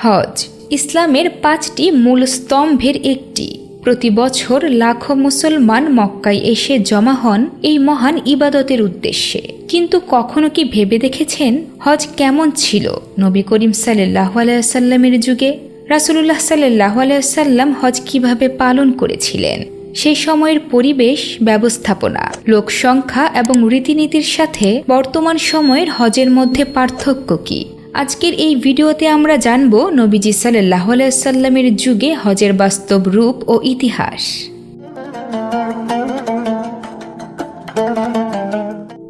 হজ ইসলামের 5টি মূল স্তম্ভের একটি। প্রতি বছর লাখো মুসলমান মক্কায় এসে জমা হন এই মহান ইবাদতের উদ্দেশ্যে। কিন্তু কখনো কি ভেবে দেখেছেন হজ কেমন ছিল নবী করিম সাল্লাল্লাহু আলাইহি ওয়াসাল্লামের যুগে? রাসূলুল্লাহ সাল্লাল্লাহু আলাইহি ওয়াসাল্লাম হজ কিভাবে পালন করেছিলেন? সেই সময়ের পরিবেশ, ব্যবস্থাপনা, লোক সংখ্যা এবং রীতিনীতির সাথে বর্তমান সময়ের হজের মধ্যে পার্থক্য কি? আজকের এই ভিডিওতে আমরা জানব নবীজি সাল্লাল্লাহু আলাইহি ওয়াসাল্লামের যুগে হজের বাস্তব রূপ ও ইতিহাস।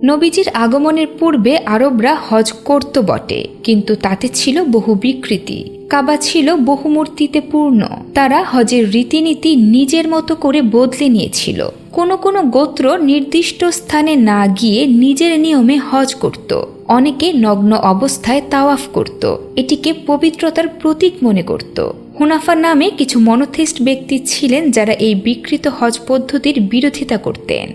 নবীজির আগমনের পূর্বে আরবরা হজ করত বটে, কিন্তু তাতে ছিল বহু বিকৃতি। কাবা ছিল বহুমূর্তিতে পূর্ণ। তারা হজের রীতিনীতি নিজের মতো করে বদলে নিয়েছিল। কোনো কোনো গোত্র নির্দিষ্ট স্থানে না গিয়ে নিজের নিয়মে হজ করত। অনেকে নগ্ন অবস্থায় তাওয়াফ করত, এটিকে পবিত্রতার প্রতীক মনে করত। হুনাফা নামে কিছু মনোথিস্ট ব্যক্তি ছিলেন যারা এই বিকৃত হজ পদ্ধতির বিরোধিতা করতেন।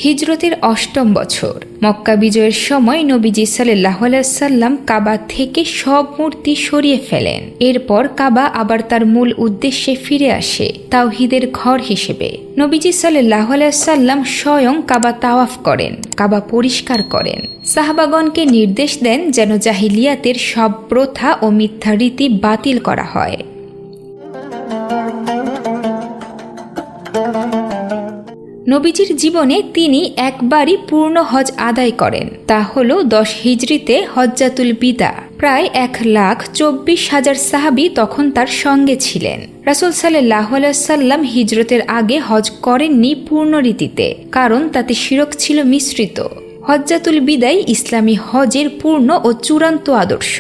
হিজরতের 8ম বছর মক্কা বিজয়ের সময় নবীজি সাল্লাল্লাহু আলাইহি ওয়াসাল্লাম কাবা থেকে সব মূর্তি সরিয়ে ফেলেন। এরপর কাবা আবার তার মূল উদ্দেশ্যে ফিরে আসে, তাওহীদের ঘর হিসেবে। নবীজি সাল্লাল্লাহু আলাইহি ওয়াসাল্লাম স্বয়ং কাবা তাওয়াফ করেন, কাবা পরিষ্কার করেন। সাহাবাগণকে নির্দেশ দেন যেন জাহিলিয়াতের সব প্রথা ও মিথ্যা রীতি বাতিল করা হয়। নবীজির জীবনে তিনি একবারই পূর্ণ হজ আদায় করেন, তা হল 10 হিজরিতে হজ্জাতুল বিদা। প্রায় 1,24,000 সাহাবী তখন তার সঙ্গে ছিলেন। রাসূল সাল্লাল্লাহু আলাইহি ওয়াসাল্লাম হিজরতের আগে হজ করেননি পূর্ণ রীতিতে, কারণ তাতে শিরক ছিল মিশ্রিত। হজ্জাতুল বিদাই ইসলামী হজের পূর্ণ ও চূড়ান্ত আদর্শ।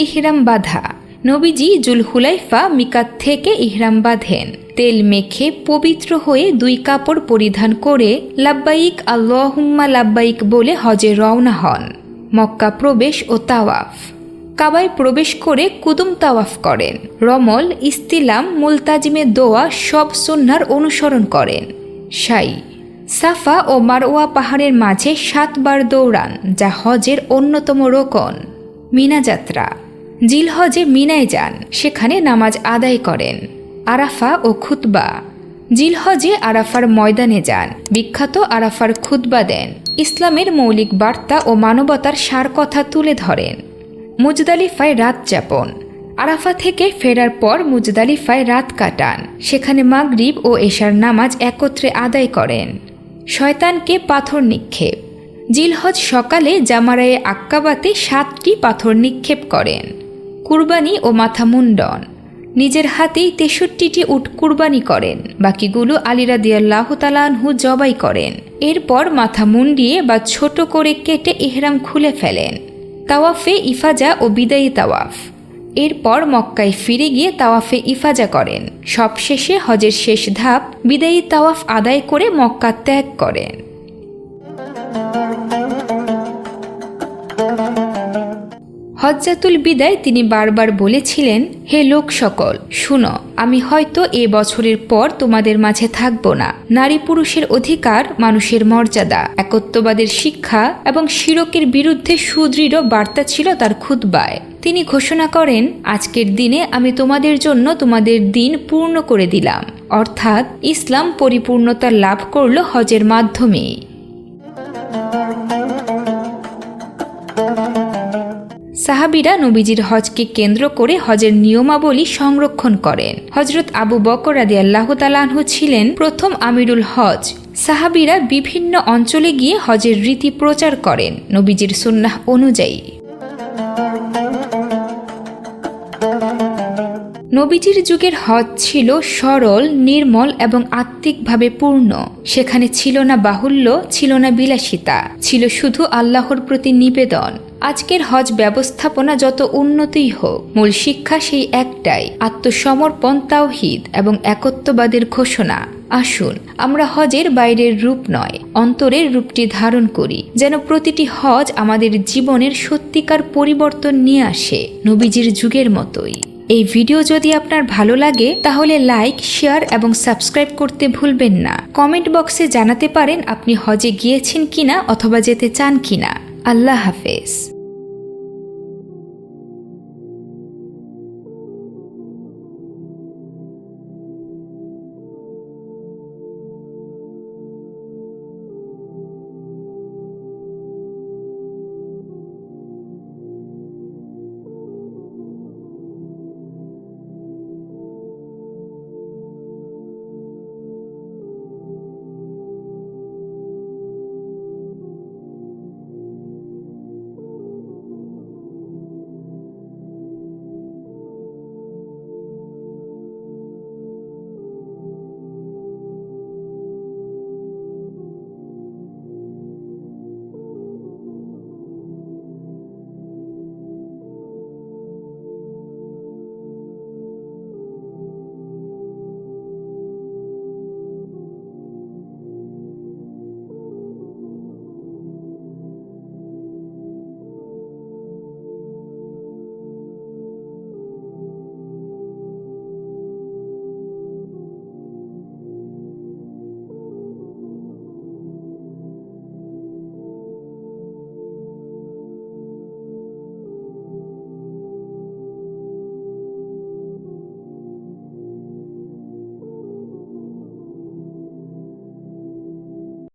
ইহরাম বাঁধা। নবীজি জুলহুলাইফা মিকাত থেকে ইহরাম বাঁধেন। তেল মেখে পবিত্র হয়ে 2 কাপড় পরিধান করে লাব্বাইক আল্লাহুম্মা লাব্বাইক বলে হজে রওনা হন। মক্কা প্রবেশ ও তাওয়াফ। কাবায় প্রবেশ করে কুদুম তাওয়াফ করেন। রমল, ইস্তিলাম, মুলতাজিমে দোয়া সব সুন্নাহর অনুসরণ করেন। সাই। সাফা ও মারওয়া পাহাড়ের মাঝে 7 বার দৌড়ান, যা হজের অন্যতম রোকন। মিনা যাত্রা। জিলহজে মিনায় যান, সেখানে নামাজ আদায় করেন। আরাফা ও খুতবা। জিলহজে আরাফার ময়দানে যান, বিখ্যাত আরাফার খুতবা দেন। ইসলামের মৌলিক বার্তা ও মানবতার সার কথা তুলে ধরেন। মুজদালিফায় রাত যাপন। আরাফা থেকে ফেরার পর মুজদালিফায় রাত কাটান, সেখানে মাগরিব ও এশার নামাজ একত্রে আদায় করেন। শয়তানকে পাথর নিক্ষেপ। জিলহজ সকালে জামারায়ে আক্কাবাতে 7টি পাথর নিক্ষেপ করেন। কুরবানি ও মাথা মুন্ডন। নিজের হাতেই 63টি উট কুরবানি করেন, বাকিগুলো আলী রাদিয়াল্লাহু তাআলা আনহু জবাই করেন। এরপর মাথা মুন্ডিয়ে বা ছোট করে কেটে ইহরাম খুলে ফেলেন। তাওয়াফে ইফাজা ও বিদায়ী তাওয়াফ। এরপর মক্কায় ফিরে গিয়ে তাওয়াফে ইফাজা করেন। সবশেষে হজের শেষ ধাপ বিদায়ী তাওয়াফ আদায় করে মক্কা ত্যাগ করেন। হজ্জাতুল বিদায় তিনি বারবার বলেছিলেন, হে লোক সকল, শুনো, আমি হয়তো এ বছরের পর তোমাদের মাঝে থাকব না। নারী পুরুষের অধিকার, মানুষের মর্যাদা, একত্ববাদের শিক্ষা এবং শিরকের বিরুদ্ধে সুদৃঢ় বার্তা ছিল তার খুতবায়। তিনি ঘোষণা করেন, আজকের দিনে আমি তোমাদের জন্য তোমাদের দিন পূর্ণ করে দিলাম। অর্থাৎ ইসলাম পরিপূর্ণতা লাভ করল হজের মাধ্যমেই। সাহাবীরা নবীজির হজকে কেন্দ্র করে হজের নিয়মাবলী সংরক্ষণ করেন। হযরত আবু বকর রাদিয়াল্লাহু তাআলা আনহু ছিলেন প্রথম আমিরুল হজ। সাহাবীরা বিভিন্ন অঞ্চলে গিয়ে হজের রীতি প্রচার করেন নবীজির সুন্নাহ অনুযায়ী। নবীজির যুগের হজ ছিল সরল, নির্মল এবং আত্মিকভাবে পূর্ণ। সেখানে ছিল না বাহুল্য, ছিল না বিলাসিতা, ছিল শুধু আল্লাহর প্রতি নিবেদন। আজকের হজ ব্যবস্থাপনা যত উন্নতই হোক, মূল শিক্ষা সেই একটাই, আত্মসমর্পণ, তাওহীদ এবং একত্ববাদের ঘোষণা। আসুন আমরা হজের বাইরের রূপ নয়, অন্তরের রূপটি ধারণ করি, যেন প্রতিটি হজ আমাদের জীবনের সত্যিকার পরিবর্তন নিয়ে আসে, নবীজির যুগের মতোই। এই ভিডিও যদি আপনার ভালো লাগে তাহলে লাইক, শেয়ার এবং সাবস্ক্রাইব করতে ভুলবেন না। কমেন্ট বক্সে জানাতে পারেন আপনি হজে গিয়েছেন কিনা অথবা যেতে চান কিনা। আল্লাহ হাফেজ।